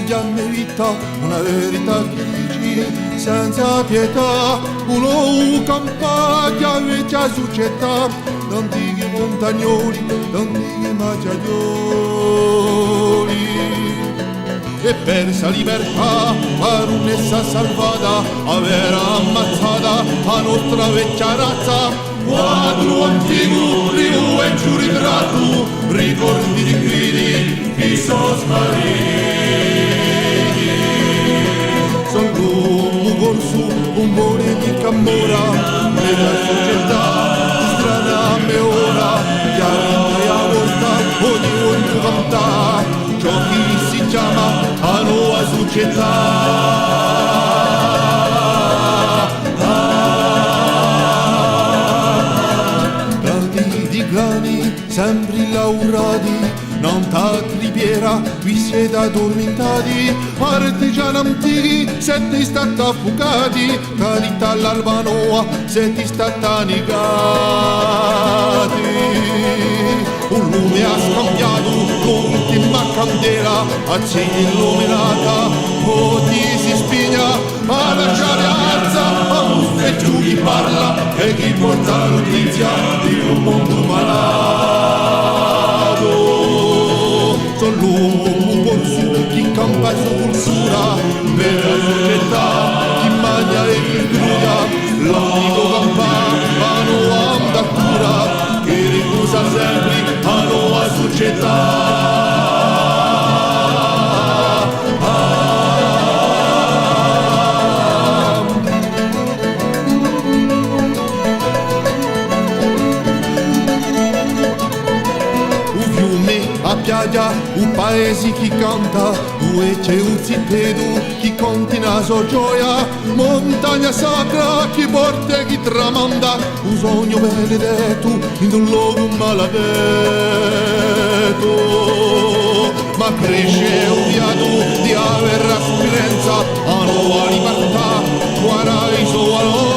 cambia vita, una verità che dici senza pietà, uno campagna vecchia società, d'antichi montagnoli, d'antichi macciaioli. E persa libertà, baronessa salvata, aveva ammazzata la nostra vecchia razza. Quadro antico, riu e giù ritratto, ricordi di gridi, chi sono spariti. Son l'uomo corso, un buone di camora, nella società, strana me ora, chiarita e a volta, ogni volta canta, ciò che si chiama a nuova società. Sempre laurati, non t'attripiera, vi siete addormentati, artigiani antichi, siete stati affogati, carità all'Albanoa, siete stati annegati. Un lume ha scambiato l'ultima candela, accende illuminata, oggi si spigna, ma lasciare alza, a un giù chi parla e chi porta la notizia di un mondo malato. Sono l'uomo corso, chi campa su cultura, vera società, chi mangia e chi gruda, l'amico campa, a nuova andatura, che ricusa sempre a nuova società. Piaggia, un paese chi canta, due c'è un zittedo chi continua sua gioia, montagna sacra chi porta e chi tramanda, un sogno benedetto in un luogo maledetto. Ma cresce odiato di aver aspiranza a nuova libertà, guarda i suoi valori.